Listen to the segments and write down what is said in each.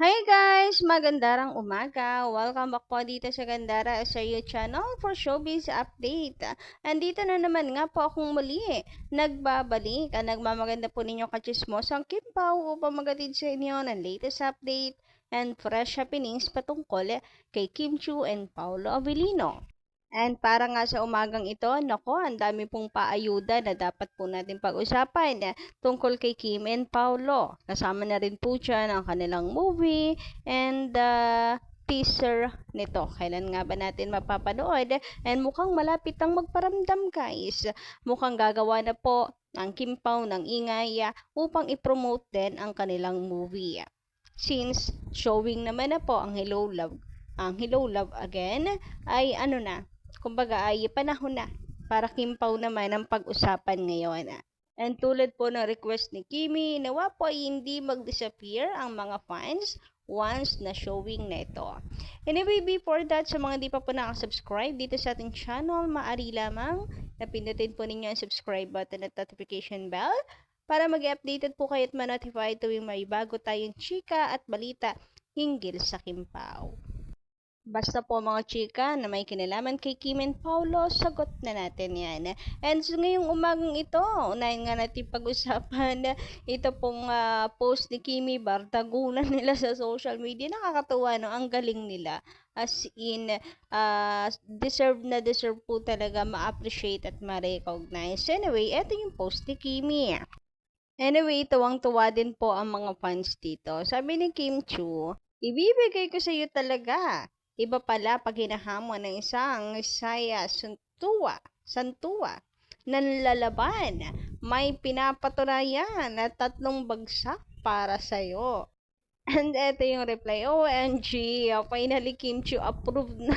Hi guys! Magandarang umaga! Welcome back po dito sa Gandara sa your channel for showbiz update. Andito na naman nga po akong muli. Nagbabalik ang nagmamaganda po ninyo kachismosang Kim Pao upang magatid sa inyo ng latest update and fresh happenings patungkol kay Kim Chu and Paolo Avellino. And para nga sa umagang ito, nako, ang dami pong paayuda na dapat po natin pag-usapan tungkol kay Kim and Paolo. Kasama na rin po dyan ang kanilang movie and teaser nito. Kailan nga ba natin mapapanood? And mukhang malapit ang magparamdam guys. Mukhang gagawa na po ang Kim Pao ng ingay upang i-promote din ang kanilang movie. Since showing naman na po ang Hello Love Again ay ano na, kumbaga ay panahon na para Kim Pao naman ang pag-usapan ngayon. And tulad po ng request ni Kimi, nawa po ay hindi mag-disappear ang mga fans once na showing na ito. Anyway, before that, sa mga di pa po nakasubscribe dito sa ating channel, maaari lamang na pindutin po ninyo ang subscribe button at notification bell para mag-updated po kayo at ma-notify tuwing may bago tayong chika at balita hinggil sa Kim Pao. Basta po mga chika na may kinalaman kay Kim and Paolo, sagot na natin yan. And so, ngayong umagang ito, unahin nga natin pag-usapan ito pong post ni Kimi, bardagulan nila sa social media. Nakakatuwa, no? Ang galing nila. As in, deserve po talaga ma-appreciate at ma-recognize. Anyway, ito yung post ni Kimi. Anyway, tuwang-tuwa din po ang mga fans dito. Sabi ni Kim Chu, ibibigay ko sa iyo talaga. Iba pala pag hinahamon ng isang saya santua, nanlalaban, may pinapatunayan na 3 bagsak para sa'yo. And eto yung reply, OMG, finally Kim Chu approved na.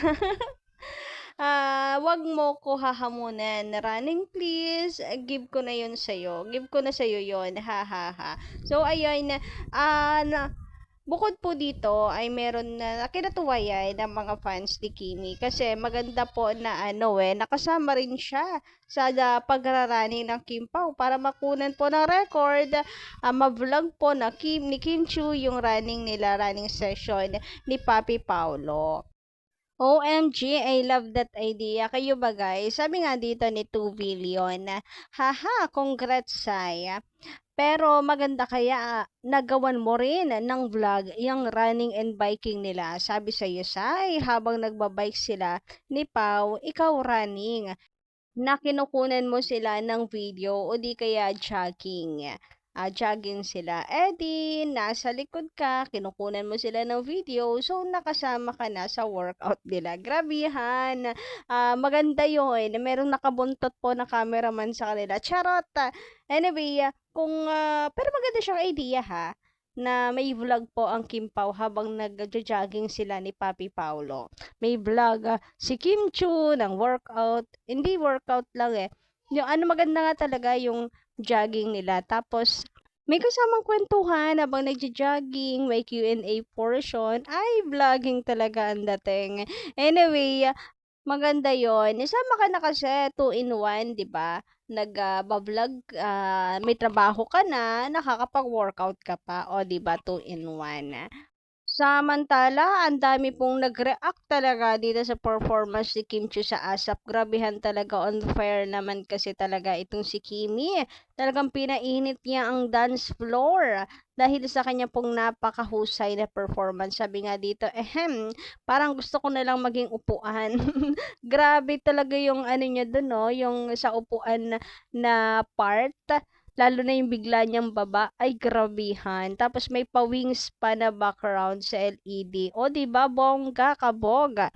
Wag mo ko hahamunan. Running please. Give ko na yun sa'yo. Give ko na sa'yo yun. Ha ha ha. So, ayun. Bukod po dito ay meron na kinatuwa yan ng mga fans ni Kimi kasi maganda po na nakasama rin siya sa pagrarani ng Kim Pao para makunan po ng record, ma-vlog po ni Kim Chu yung running session ni Papi Paolo. OMG, I love that idea. Kayo ba guys? Sabi nga dito ni 2 billion, haha, congrats Sai. Pero maganda kaya nagawan mo rin ng vlog yung running and biking nila. Sabi sa iyo, Sai, habang nagbabike sila ni Pau, ikaw running. Na kinukunan mo sila ng video o di kaya jogging. Jogging sila. Eh di, nasa likod ka, kinukunan mo sila ng video, so nakasama ka na sa workout nila. Grabihan. Maganda yun. Merong nakabuntot po na cameraman sa kanila. Charot! Anyway, pero maganda siyang idea ha na may vlog po ang Kim Pao habang nag-jogging sila ni Papi Paolo. May vlog si Kim Chu ng workout. Hindi workout lang Yung maganda nga talaga yung jogging nila. Tapos, may kasamang kwentuhan habang nagja-jogging, may Q&A portion. Ay, vlogging talaga ang dating. Anyway, maganda yon. Isama ka na kasi 2 in 1, di ba? Nag-vlog, may trabaho ka na, nakakapag-workout ka pa, o di ba 2 in 1. Samantala, ang dami pong nag-react talaga dito sa performance ni Kim Chiu sa ASAP. Grabehan talaga, on fire naman kasi talaga itong si Kimi. Talagang pinainit niya ang dance floor dahil sa kanya pong napakahusay na performance. Sabi nga dito, parang gusto ko na lang maging upuan. Grabe talaga yung niya dun, no? Yung sa upuan na part. Lalo na yung bigla niyang baba, ay grabihan. Tapos may pa-wings pa na background sa LED. O, diba? Bongga, kaboga.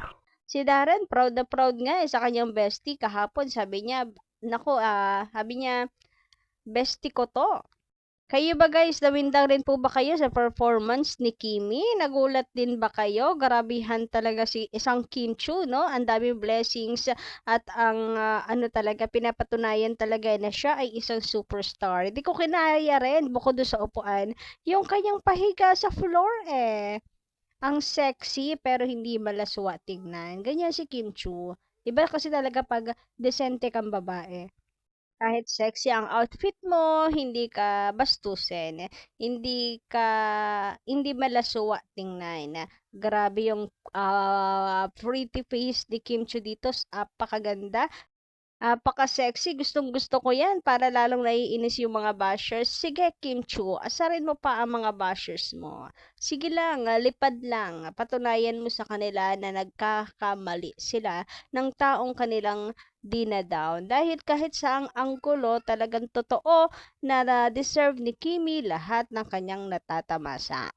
Si Darren, proud na proud nga sa kanyang bestie kahapon. Sabi niya, sabi niya, bestie ko to. Kayo ba guys, nawindang rin po ba kayo sa performance ni Kimi? Nagulat din ba kayo? Garabihan talaga si isang Kim Chu, no? Ang daming blessings at ang talaga, pinapatunayan talaga na siya ay isang superstar. Hindi ko kinaya rin, bukod doon sa upuan, yung kanyang pahiga sa floor Ang sexy pero hindi malaswa tingnan. Ganyan si Kim Chu. Iba kasi talaga pag decente kang babae. Kahit sexy ang outfit mo, hindi ka bastusin, hindi malasuwa tingnan. Grabe yung pretty face ni Kim Chiu dito, apakaganda. Apaka-sexy, gustong-gusto ko 'yan para lalong naiinis yung mga bashers. Sige, Kim Chu, asarin mo pa ang mga bashers mo. Sige lang, lipad lang. Patunayan mo sa kanila na nagkakamali sila ng taong kanilang dinadown. Dahil kahit sa ang anggulo, talagang totoo na deserve ni Kimi lahat ng kanyang natatamasa.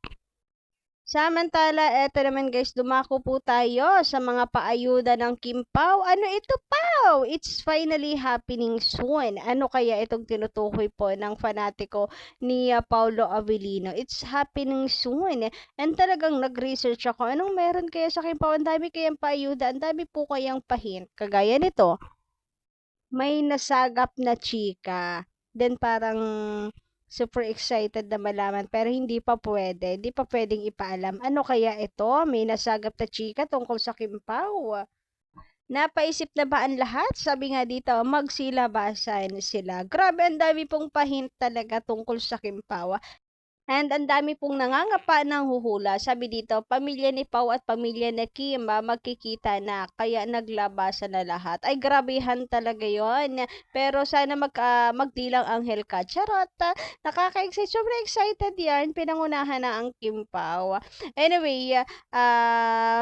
Samantala, eto naman guys, dumako po tayo sa mga paayuda ng Kim Pao. Ano ito, Pao? It's finally happening soon. Ano kaya itong tinutukoy po ng fanatiko ni Paulo Avellino? It's happening soon. And talagang nag-research ako. Anong meron kaya sa Kim Pao? Ang dami kayang paayuda. Ang dami po kayang pahint. Kagaya nito, may nasagap na chika. Then parang super excited na malaman pero hindi pa pwede. Hindi pa pwedeng ipaalam. Ano kaya ito? May nasagap na chika tungkol sa Kim Pao. Napaisip na ba ang lahat? Sabi nga dito, magsilabasan sila. Grabe, ang dami pong pahint talaga tungkol sa Kim Pao. And ang dami pong nangangapa ng huhula. Sabi dito, pamilya ni Pau at pamilya ni Kim magkikita na kaya naglabasan na lahat. Ay grabehan talaga yon. Pero sana magdilang Anghel ka. Charot. Nakaka-excite. Sobrang excited yan. Pinangunahan na ang Kim Pau. Anyway,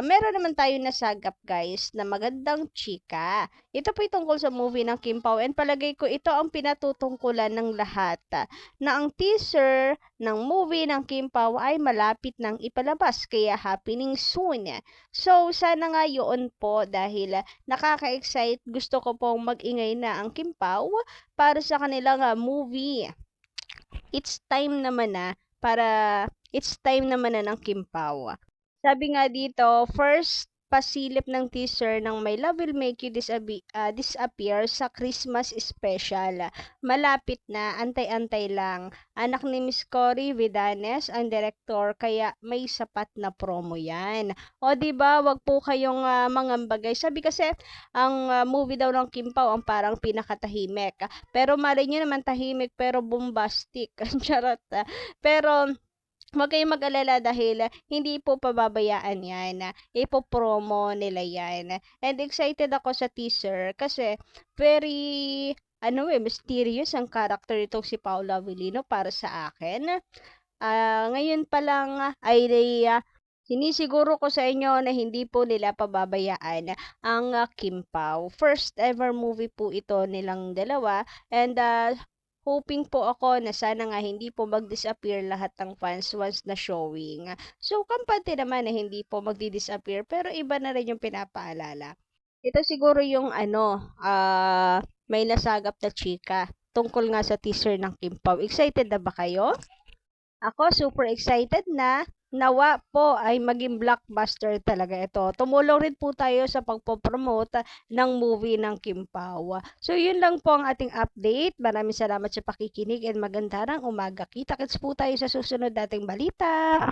meron naman tayo nasagap guys na magandang chika. Ito po tungkol sa movie ng Kim Pao and palagay ko ito ang pinatutungkulan ng lahat na ang teaser ng movie ng Kim Pao ay malapit nang ipalabas kaya happening soon. So sana nga yun po dahil nakaka-excite, gusto ko pong mag-ingay na ang Kim Pao para sa kanilang movie. It's time naman na ng Kim Pao. Sabi nga dito, first pasilip ng teaser ng My Love Will Make You Disappear sa Christmas special. Malapit na, antay-antay lang. Anak ni Miss Cory Vidanes ang director, kaya may sapat na promo yan. O diba, wag po kayong mangambagay. Sabi kasi, ang movie daw ng Kim Pao ang parang pinakatahimik. Pero mali nyo naman tahimik pero bombastic. Charot. Pero huwag kayong mag-alala dahil hindi po pababayaan yan. Ipopromo nila yan. And excited ako sa teaser kasi very mysterious ang character nitong si Paula Avellino para sa akin. Ngayon pa lang ay sinisiguro ko sa inyo na hindi po nila pababayaan ang Kim Pao. First ever movie po ito nilang dalawa and hoping po ako na sana nga hindi po mag-disappear lahat ng fans once na showing. So, kampante naman na hindi po magdi-disappear pero iba na rin yung pinapaalala. Ito siguro yung may nasagap na chika tungkol nga sa teaser ng Kim Pao. Excited na ba kayo? Ako super excited na. Nawa po ay maging blockbuster talaga ito. Tumulong rin po tayo sa pagpopromote ng movie ng Kim Pao. So yun lang po ang ating update. Maraming salamat sa pakikinig and magandang umaga. Kita-kits po tayo sa susunod nating balita.